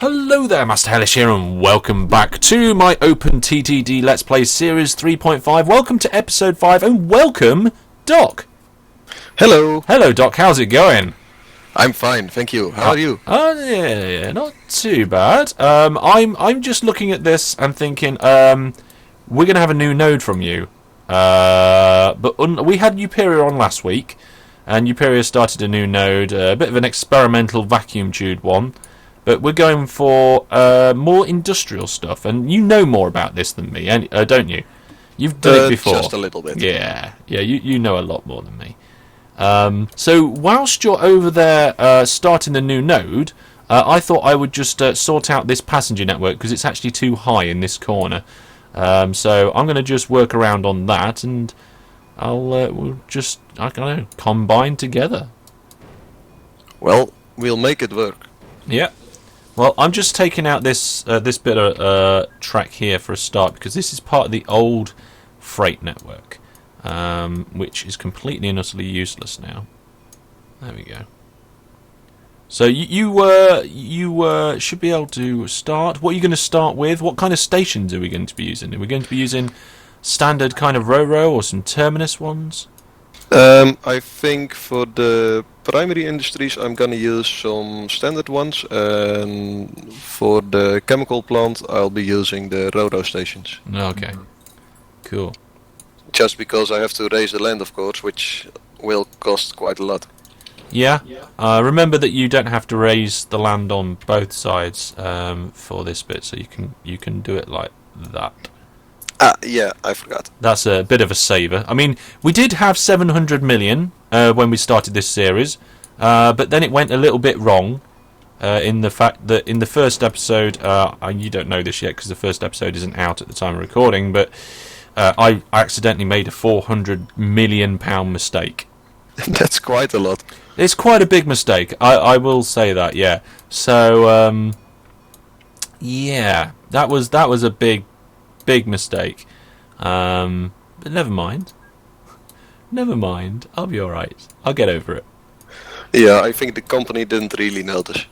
Hello there, Master Hellish here, and welcome back to my OpenTTD Let's Play Series 3.5. Welcome to Episode 5, and welcome, Doc. Hello. Hello, Doc. How's it going? I'm fine, thank you. How are you? Yeah, not too bad. I'm just looking at this and thinking, we're going to have a new node from you. But we had Euperia on last week, and Euperia started a new node, a bit of an experimental vacuum tube one. But we're going for more industrial stuff, and you know more about this than me, don't you? You've done it before. Just a little bit. Yeah, you know a lot more than me. So whilst you're over there starting the new node, I thought I would just sort out this passenger network, because it's actually too high in this corner. So I'm going to just work around on that, and we'll just, I don't know, combine together. Well, we'll make it work. Yeah. Well, I'm just taking out this bit of track here for a start, because this is part of the old freight network, which is completely and utterly useless now. There we go. So you should be able to start. What are you going to start with? What kind of stations are we going to be using? Are we going to be using standard kind of Ro-Ro or some terminus ones? I think for the primary industries I'm gonna use some standard ones, and for the chemical plant I'll be using the Ro-Ro stations. Okay, cool. Just because I have to raise the land, of course, which will cost quite a lot. Yeah. Remember that you don't have to raise the land on both sides for this bit, so you can do it like that. Yeah, I forgot. That's a bit of a saver. I mean, we did have 700 million when we started this series, but then it went a little bit wrong in the fact that in the first episode, you don't know this yet because the first episode isn't out at the time of recording, but I accidentally made a £400 million mistake. That's quite a lot. It's quite a big mistake, I will say that, yeah. So, yeah, that was a big mistake, but never mind. I'll be alright. I'll get over it. Yeah, I think the company didn't really notice.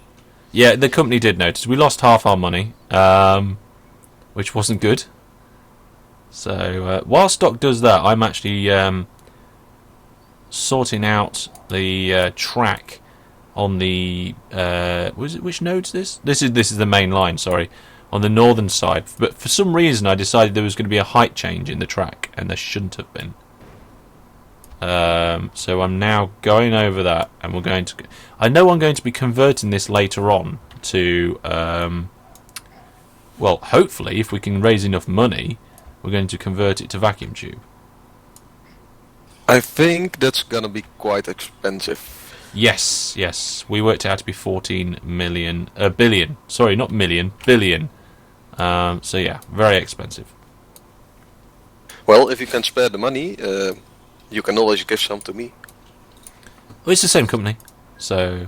Yeah, the company did notice. We lost half our money, which wasn't good. So whilst Doc does that, I'm actually sorting out the track on the which node's this? This is the main line, sorry. On the northern side, but for some reason I decided there was going to be a height change in the track, and there shouldn't have been. So I'm now going over that, and we're going to. I know I'm going to be converting this later on to. Well, hopefully, if we can raise enough money, we're going to convert it to vacuum tube. I think that's gonna be quite expensive. Yes, we worked it out to be 14 million, billion. Sorry, not million, billion. So yeah, very expensive. Well, if you can spare the money, you can always give some to me. Well, it's the same company, so.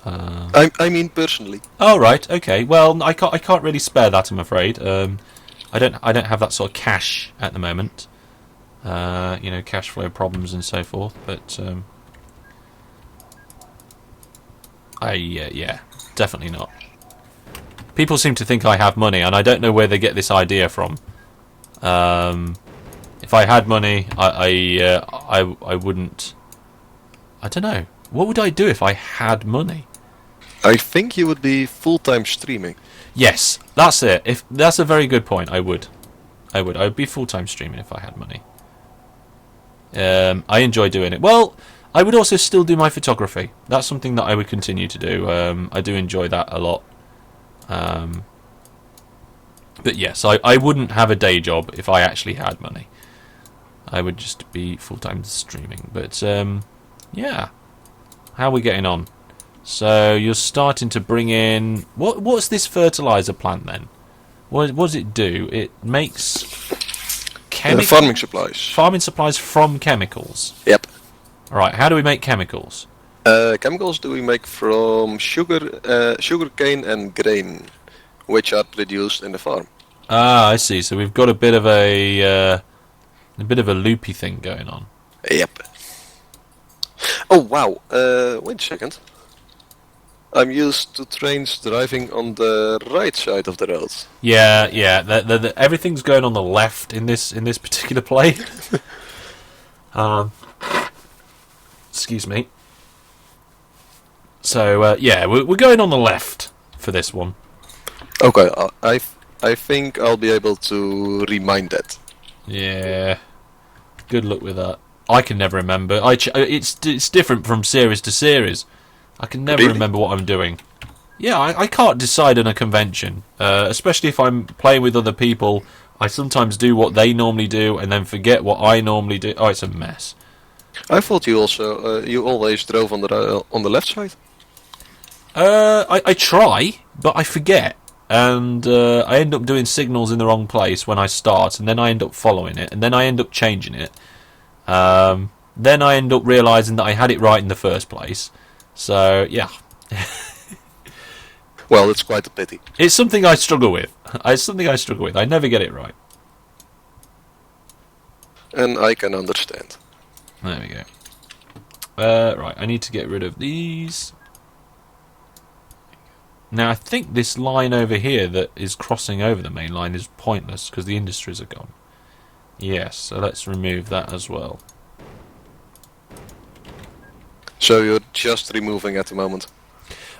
I mean personally. Oh right, okay. Well, I can't really spare that, I'm afraid. I don't have that sort of cash at the moment. Cash flow problems and so forth. But yeah, definitely not. People seem to think I have money, and I don't know where they get this idea from. If I had money, I wouldn't. I don't know. What would I do if I had money? I think you would be full-time streaming. Yes, that's it. If that's a very good point, I would be full-time streaming if I had money. I enjoy doing it. Well, I would also still do my photography. That's something that I would continue to do. I do enjoy that a lot. But yes, I wouldn't have a day job if I actually had money. I would just be full-time streaming. But yeah, how are we getting on? So you're starting to bring in what's this fertilizer plant then? What does it do? It makes farming supplies. Farming supplies from chemicals. Yep. All right. How do we make chemicals? Chemicals do we make from sugarcane and grain, which are produced in the farm. Ah, I see. So we've got a bit of a loopy thing going on. Yep. Oh wow! Wait a second. I'm used to trains driving on the right side of the road. Yeah, yeah. Everything's going on the left in this particular play. Excuse me. So yeah, we're going on the left for this one. Okay, I think I'll be able to remind that. Yeah. Good luck with that. I can never remember. It's different from series to series. I can never Really? remember what I'm doing. Yeah, I can't decide on a convention, especially if I'm playing with other people. I sometimes do what they normally do and then forget what I normally do. Oh, it's a mess. I thought you also you always drove on the left side. I try, but I forget. And I end up doing signals in the wrong place when I start, and then I end up following it, and then I end up changing it. Then I end up realising that I had it right in the first place. So, yeah. Well, it's quite a pity. It's something I struggle with. It's something I struggle with. I never get it right. And I can understand. There we go. Right, I need to get rid of these. Now, I think this line over here that is crossing over the main line is pointless because the industries are gone. Yes, so let's remove that as well. So you're just removing at the moment.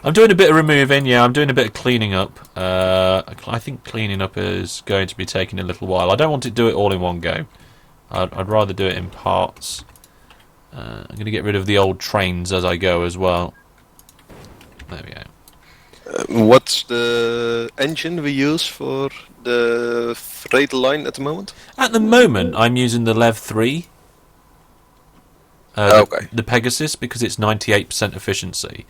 I'm doing a bit of removing, yeah, I'm doing a bit of cleaning up. I think cleaning up is going to be taking a little while. I don't want to do it all in one go. I'd rather do it in parts. I'm going to get rid of the old trains as I go as well. There we go. What's the engine we use for the freight line at the moment? At the moment, I'm using the Lev 3. Okay. The Pegasus, because it's 98% efficiency.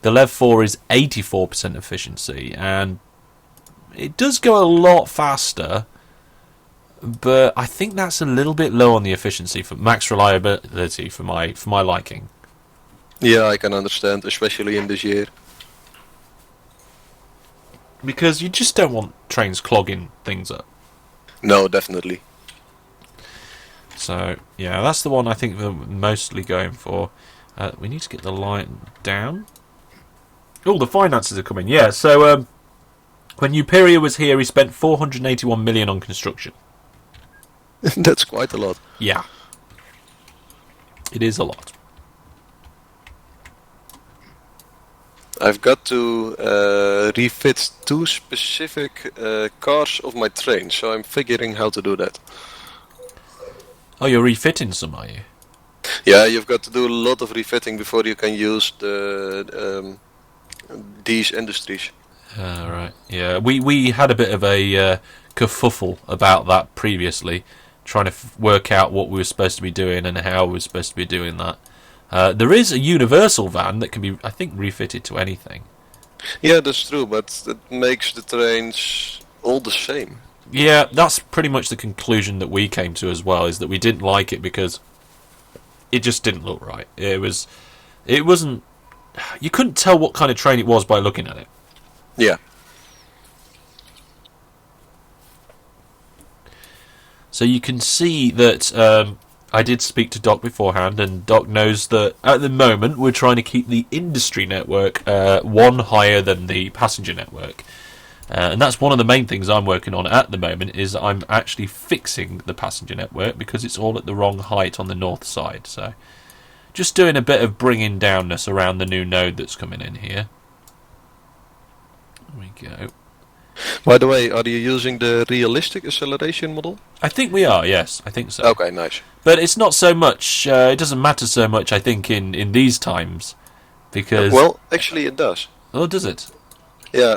The Lev 4 is 84% efficiency, and it does go a lot faster, but I think that's a little bit low on the efficiency for max reliability for my liking. Yeah, I can understand, especially in this year. Because you just don't want trains clogging things up. No, definitely. So, yeah, that's the one I think we're mostly going for. We need to get the line down. Oh, the finances are coming. Yeah, so when Euperia was here, he spent 481 million on construction. That's quite a lot. Yeah. It is a lot. I've got to refit 2 specific cars of my train, so I'm figuring how to do that. Oh, you're refitting some, are you? Yeah, you've got to do a lot of refitting before you can use these industries. Right. Yeah, we had a bit of a kerfuffle about that previously, trying to work out what we were supposed to be doing and how we were supposed to be doing that. There is a universal van that can be, I think, refitted to anything. Yeah, that's true, but it makes the trains all the same. Yeah, that's pretty much the conclusion that we came to as well, is that we didn't like it because it just didn't look right. It wasn't, you couldn't tell what kind of train it was by looking at it. Yeah. So you can see that I did speak to Doc beforehand, and Doc knows that at the moment we're trying to keep the industry network one higher than the passenger network. And that's one of the main things I'm working on at the moment, is I'm actually fixing the passenger network because it's all at the wrong height on the north side. So just doing a bit of bringing downness around the new node that's coming in here. There we go. By the way, are you using the realistic acceleration model? I think we are, yes, I think so. Okay, nice. But it's not so much, it doesn't matter so much, I think, in these times. Because... Well, actually it does. Oh, does it? Yeah,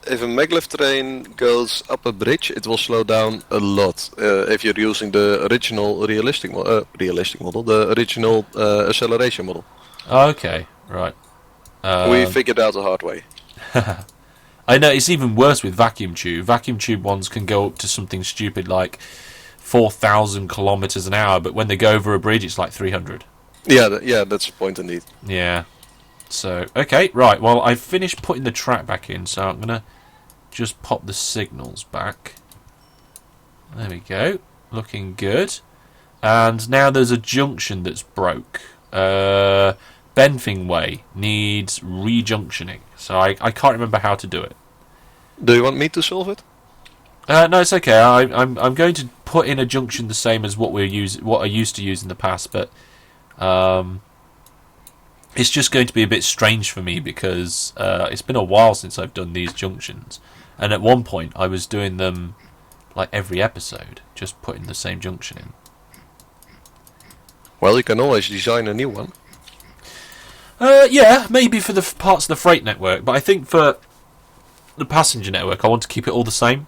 if a maglev train goes up a bridge, it will slow down a lot. If you're using the original realistic model, the original acceleration model. Oh, okay, right. We figured out the hard way. I know, it's even worse with vacuum tube. Vacuum tube ones can go up to something stupid like 4,000 kilometers an hour, but when they go over a bridge, it's like 300. Yeah, that's the point indeed. Yeah. So, okay, right. Well, I've finished putting the track back in, so I'm going to just pop the signals back. There we go. Looking good. And now there's a junction that's broke. Benfing Way needs rejunctioning, so I can't remember how to do it. Do you want me to solve it? No, it's okay. I'm going to put in a junction the same as what I used to use in the past, but it's just going to be a bit strange for me because it's been a while since I've done these junctions, and at one point I was doing them like every episode, just putting the same junction in. Well, you can always design a new one. Yeah, maybe for the parts of the freight network, but I think for the passenger network, I want to keep it all the same.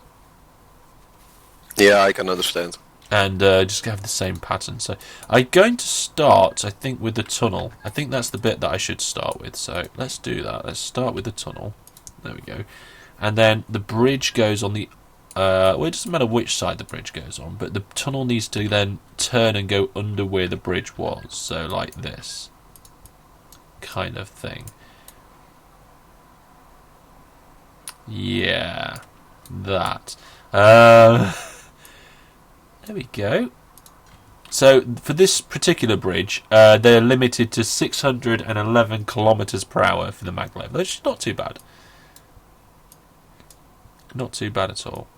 Yeah, I can understand. And just have the same pattern. So I'm going to start, I think, with the tunnel. I think that's the bit that I should start with. So let's do that. Let's start with the tunnel. There we go. And then the bridge goes on the... well, it doesn't matter which side the bridge goes on, but the tunnel needs to then turn and go under where the bridge was. So like this kind of thing. Yeah, that. There we go. So for this particular bridge, they're limited to 611 kilometers per hour for the MacLeod, which is not too bad. Not too bad at all.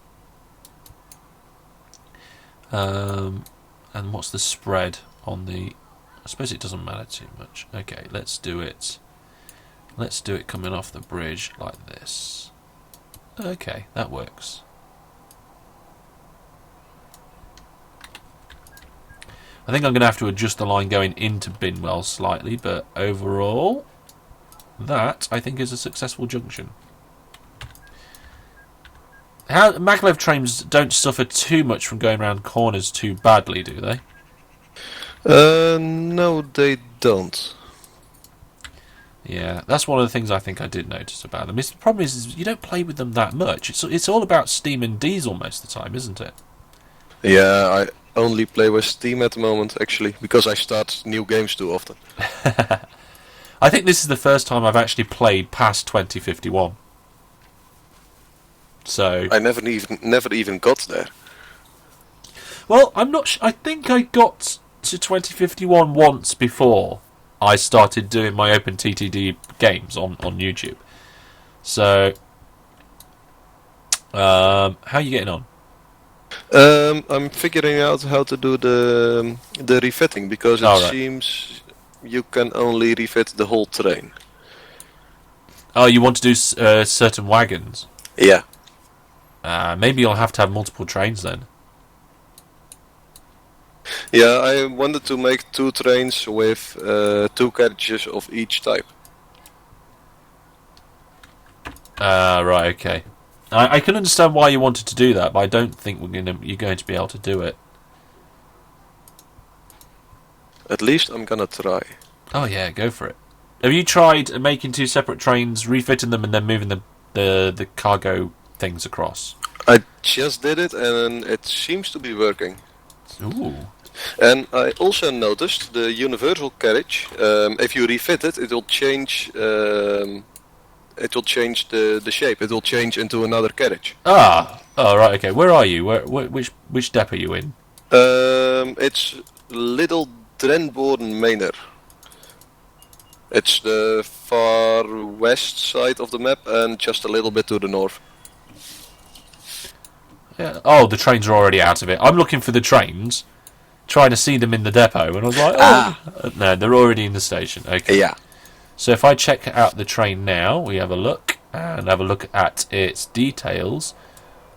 And what's the spread on the... I suppose it doesn't matter too much. Okay, let's do it. Let's do it coming off the bridge like this. Okay, that works. I think I'm going to have to adjust the line going into Binwell slightly, but overall, that, I think, is a successful junction. MacLeod trains don't suffer too much from going around corners too badly, do they? No, they don't. Yeah, that's one of the things I think I did notice about them. The problem is you don't play with them that much. It's all about steam and diesel most of the time, isn't it? Yeah, I only play with Steam at the moment, actually, because I start new games too often. I think this is the first time I've actually played past 2051. So I never even got there. Well, I'm not. I think I got to 2051 once before I started doing my OpenTTD games on YouTube. So, how are you getting on? I'm figuring out how to do the refitting, because it seems you can only refit the whole train. Oh, you want to do certain wagons? Yeah. Maybe you'll have to have multiple trains then. Yeah, I wanted to make 2 trains with 2 carriages of each type. Right, okay. I can understand why you wanted to do that, but I don't think you're going to be able to do it. At least I'm gonna try. Oh yeah, go for it. Have you tried making 2 separate trains, refitting them, and then moving the cargo things across? I just did it, and it seems to be working. Ooh. And I also noticed the universal carriage. If you refit it, it will change. It will change the shape. It will change into another carriage. Oh, right, okay. Where are you? Which depot are you in? It's Little Drenboden Manor. It's the far west side of the map and just a little bit to the north. Yeah. Oh, the trains are already out of it. I'm looking for the trains, trying to see them in the depot, and I was like, oh, no, they're already in the station. Okay. Yeah. So if I check out the train now, we have a look and have a look at its details.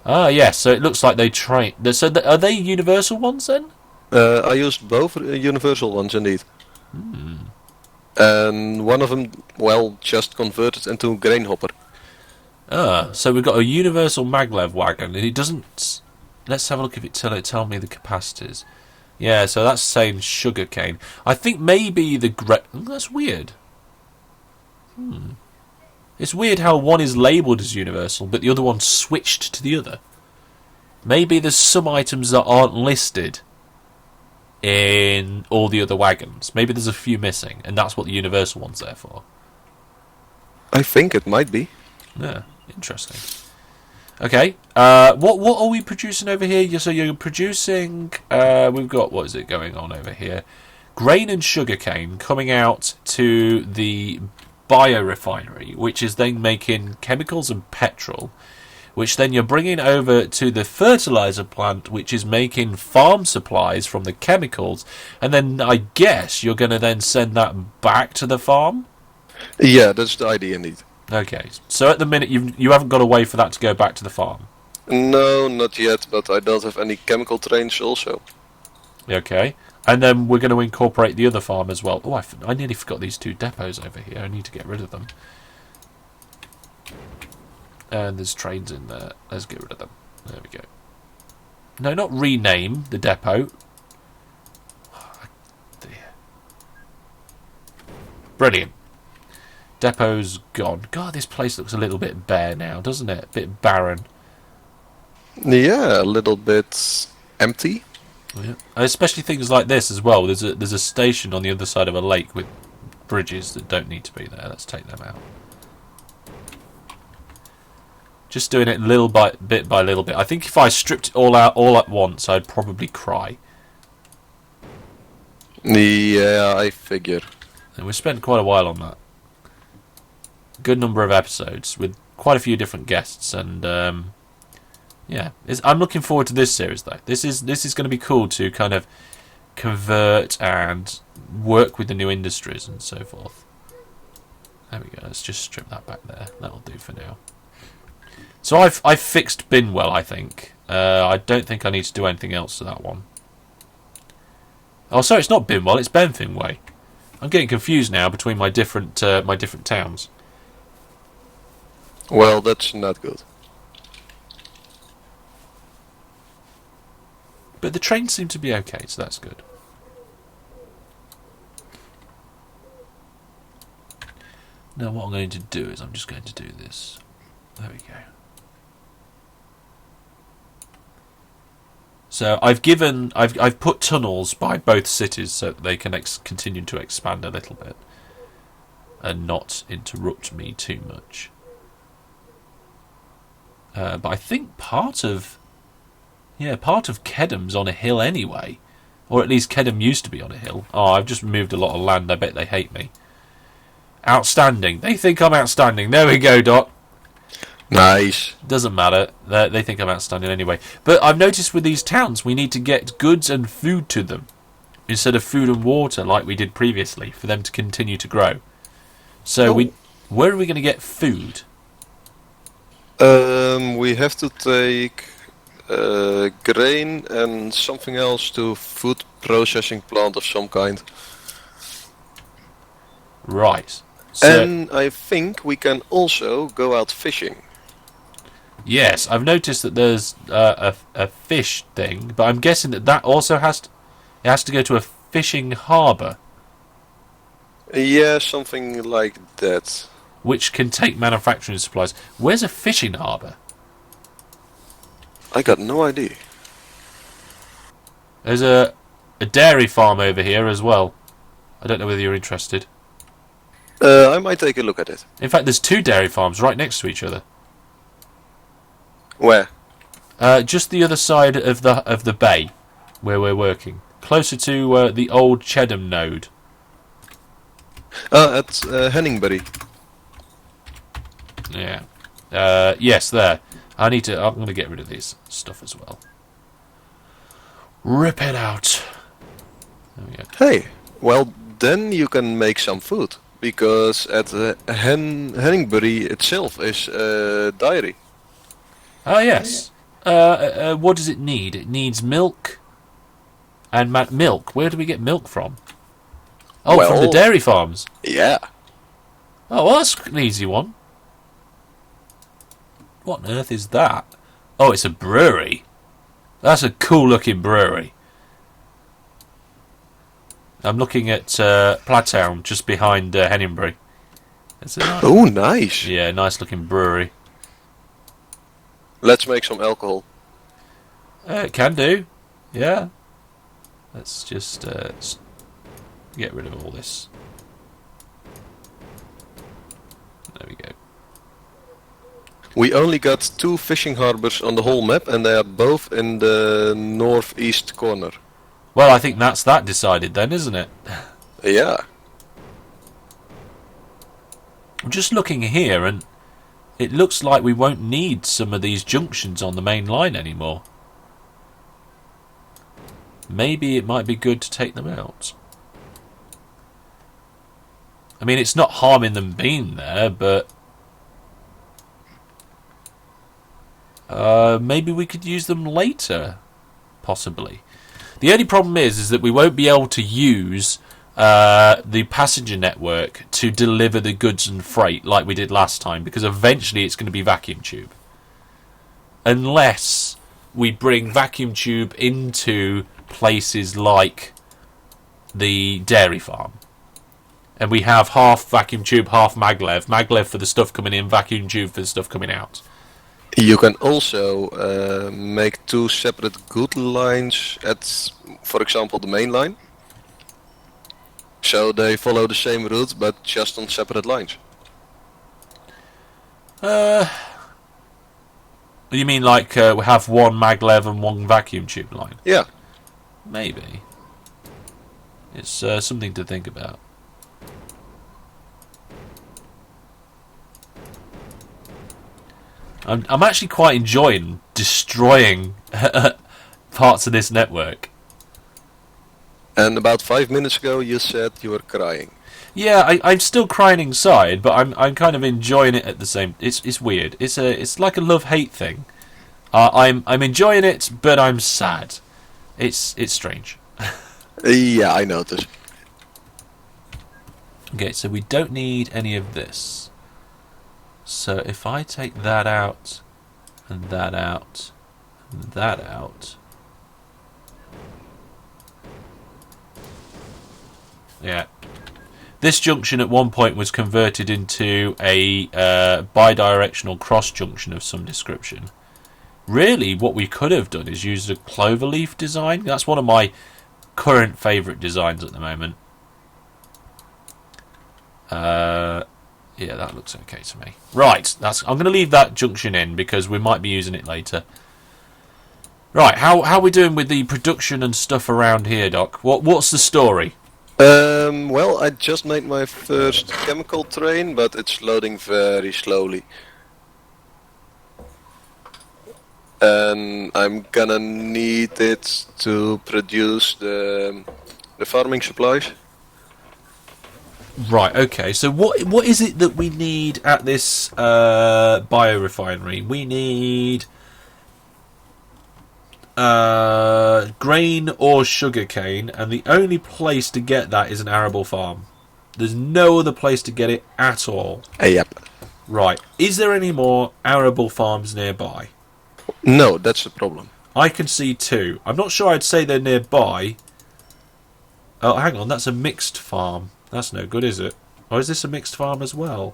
Ah, yes. So it looks like they train. So are they universal ones then? I used both universal ones indeed. And one of them, well, just converted into a grain hopper. Ah, so we've got a universal maglev wagon, and it doesn't... Let's have a look if it tell me the capacities. Yeah, so that's saying sugar cane. I think maybe that's weird. It's weird how one is labelled as universal, but the other one's switched to the other. Maybe there's some items that aren't listed in all the other wagons. Maybe there's a few missing, and that's what the universal one's there for. I think it might be. Yeah, interesting. Okay, what are we producing over here? So you're producing... we've got... What is it going on over here? grain and sugarcane coming out to the biorefinery, which is then making chemicals and petrol, which then you're bringing over to the fertilizer plant, which is making farm supplies from the chemicals, and then I guess you're going to then send that back to the farm? Yeah, that's the idea indeed. Okay, so at the minute you haven't got a way for that to go back to the farm? No, not yet, but I don't have any chemical trains also. Okay, and then we're going to incorporate the other farm as well. Oh, I nearly forgot these 2 depots over here. I need to get rid of them. And there's trains in there. Let's get rid of them. There we go. No, not rename the depot. Oh, dear. Brilliant. Depot's gone. God, this place looks a little bit bare now, doesn't it? A bit barren. Yeah, a little bit empty. Yeah. Especially things like this as well. There's a station on the other side of a lake with bridges that don't need to be there. Let's take them out. Just doing it bit by little bit. I think if I stripped it all out all at once, I'd probably cry. Yeah, I figure. And we spent quite a while on that. Good number of episodes with quite a few different guests, and yeah, I'm looking forward to this series though. This is going to be cool to kind of convert and work with the new industries and so forth. There we go. Let's just strip that back there. That'll do for now. So I've fixed Binwell, I think. I don't think I need to do anything else to that one. Oh, sorry, it's not Binwell. It's Bentham Way. I'm getting confused now between my different towns. Well, that's not good. But the trains seem to be okay, so that's good. Now what I'm going to do is I'm just going to do this. There we go. So I've put tunnels by both cities so that they can continue to expand a little bit and not interrupt me too much. But I think part of Kedham's on a hill anyway, or at least Kedham used to be on a hill. Oh, I've just moved a lot of land. I bet they hate me. Outstanding. They think I'm outstanding. There we go, Doc. Nice. Doesn't matter. They think I'm outstanding anyway. But I've noticed with these towns, we need to get goods and food to them instead of food and water like we did previously for them to continue to grow. So where are we going to get food? We have to take grain and something else to food processing plant of some kind. Right. So, and I think we can also go out fishing. Yes, I've noticed that there's a fish thing, but I'm guessing that also has to go to a fishing harbour. Yeah, something like that. Which can take manufacturing supplies. Where's a fishing harbour? I got no idea. There's a dairy farm over here as well. I don't know whether you're interested. I might take a look at it. In fact, there's 2 dairy farms right next to each other. Where? Just the other side of the bay where we're working. Closer to the old Chedham node. At Henningbury. Yeah. Yes, there. I'm going to get rid of this stuff as well. Rip it out. There we go. Hey, well then you can make some food. Because at Henningbury itself is a dairy. Oh, yes. What does it need? It needs milk. And milk. Where do we get milk from? Oh, well, from the dairy farms. Yeah. Oh, well, that's an easy one. What on earth is that? Oh, it's a brewery. That's a cool-looking brewery. I'm looking at Platown, just behind Henningbury. Oh, nice. Yeah, nice-looking brewery. Let's make some alcohol. Can do. Yeah. Let's just get rid of all this. There we go. We only got 2 fishing harbors on the whole map, and they are both in the northeast corner. Well, I think that's that decided then, isn't it? Yeah. I'm just looking here, and it looks like we won't need some of these junctions on the main line anymore. Maybe it might be good to take them out. I mean, it's not harming them being there, but maybe we could use them later, possibly. The only problem is that we won't be able to use the passenger network to deliver the goods and freight like we did last time, because eventually it's going to be vacuum tube. Unless we bring vacuum tube into places like the dairy farm. And we have half vacuum tube, half maglev. Maglev for the stuff coming in, vacuum tube for the stuff coming out. You can also make 2 separate good lines at, for example, the main line. So they follow the same route, but just on separate lines. You mean like we have one maglev and one vacuum tube line? Yeah. Maybe. It's something to think about. I'm actually quite enjoying destroying parts of this network. And about 5 minutes ago you said you were crying. Yeah, I'm still crying inside, but I'm kind of enjoying it at the same. It's weird. It's like a love-hate thing. I'm enjoying it, but I'm sad. It's strange. Yeah, I noticed. Okay, so we don't need any of this. So if I take that out, and that out, and that out. Yeah. This junction at one point was converted into a bidirectional cross junction of some description. Really, what we could have done is use a cloverleaf design. That's one of my current favourite designs at the moment. Yeah, that looks okay to me. Right, I'm going to leave that junction in because we might be using it later. Right, how are we doing with the production and stuff around here, Doc? What's the story? Well, I just made my first chemical train, but it's loading very slowly. And I'm gonna need it to produce the farming supplies. Right, okay. So what is it that we need at this biorefinery? We need grain or sugarcane, and the only place to get that is an arable farm. There's no other place to get it at all. Yep. Right. Is there any more arable farms nearby? No, that's the problem. I can see 2. I'm not sure I'd say they're nearby. Oh, hang on. That's a mixed farm. That's no good, is it? Or is this a mixed farm as well?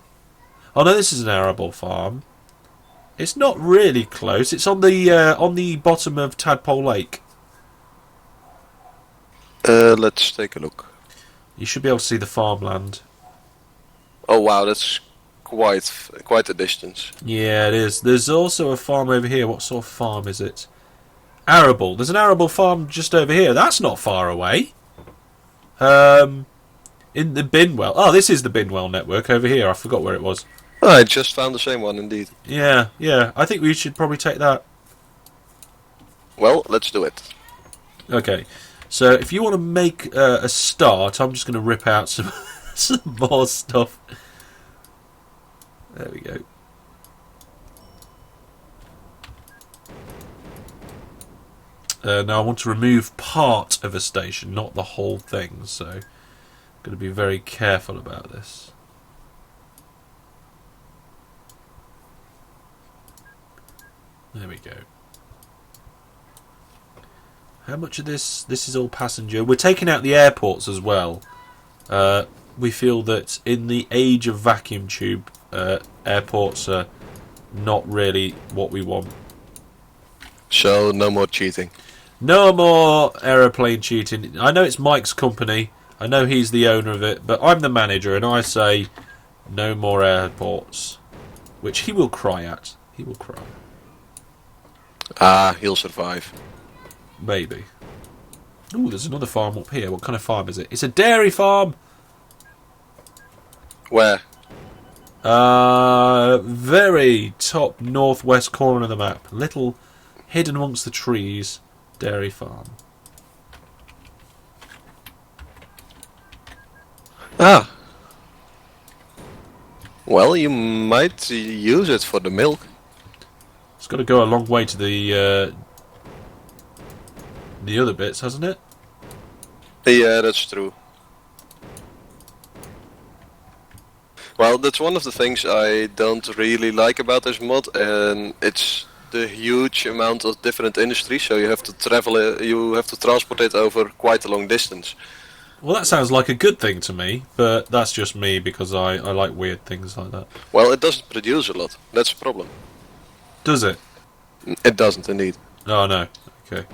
Oh no, this is an arable farm. It's not really close. It's on the bottom of Tadpole Lake. Let's take a look. You should be able to see the farmland. Oh wow, that's quite a distance. Yeah, it is. There's also a farm over here. What sort of farm is it? Arable. There's an arable farm just over here. That's not far away. In the Binwell. Oh, this is the Binwell network over here. I forgot where it was. Oh, I just found the same one indeed. Yeah. I think we should probably take that. Well, let's do it. Okay. So if you want to make a start, I'm just going to rip out some more stuff. There we go. Now I want to remove part of a station, not the whole thing, so I'm going to be very careful about this. There we go. How much of this is all passenger? We're taking out the airports as well. We feel that in the age of vacuum tube, airports are not really what we want. So, no more cheating. No more aeroplane cheating. I know it's Mike's company. I know he's the owner of it, but I'm the manager, and I say no more airports. Which he will cry at. He will cry. He'll survive. Maybe. Ooh, there's another farm up here. What kind of farm is it? It's a dairy farm. Where? Very top northwest corner of the map. Little hidden amongst the trees. Dairy farm. Ah. Well, you might use it for the milk. It's got to go a long way to the other bits, hasn't it? Yeah, that's true. Well, that's one of the things I don't really like about this mod, and it's the huge amount of different industries. So you have to you have to transport it over quite a long distance. Well, that sounds like a good thing to me, but that's just me because I like weird things like that. Well, it doesn't produce a lot. That's a problem. Does it? It doesn't, indeed. Oh, no. Okay.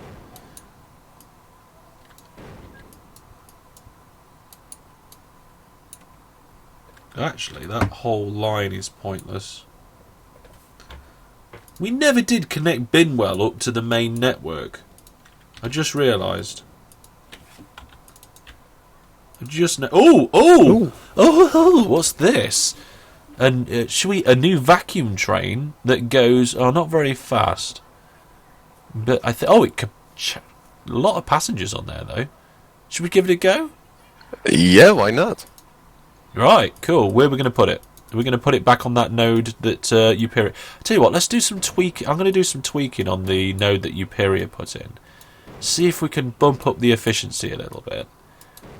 Actually, that whole line is pointless. We never did connect Binwell up to the main network. I just realised. Oh! What's this? And a new vacuum train that goes not very fast, but it could a lot of passengers on there though. Should we give it a go? Yeah, why not? Right, cool. Where are we going to put it? We're going to put it back on that node that Euperia. I tell you what, let's do some tweak. I'm going to do some tweaking on the node that Euperia put in. See if we can bump up the efficiency a little bit.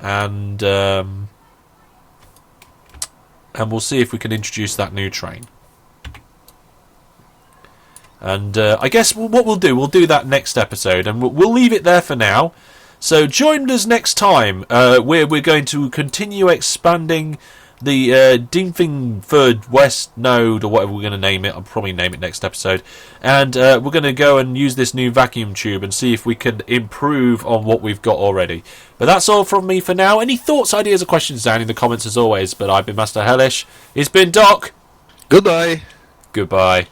And we'll see if we can introduce that new train. And I guess what we'll do that next episode, and we'll leave it there for now. So join us next time, where we're going to continue expanding the Dingfingford West node, or whatever we're going to name it. I'll probably name it next episode. And we're going to go and use this new vacuum tube and see if we can improve on what we've got already. But that's all from me for now. Any thoughts, ideas, or questions down in the comments as always. But I've been Master Hellish. It's been Doc. Goodbye. Goodbye.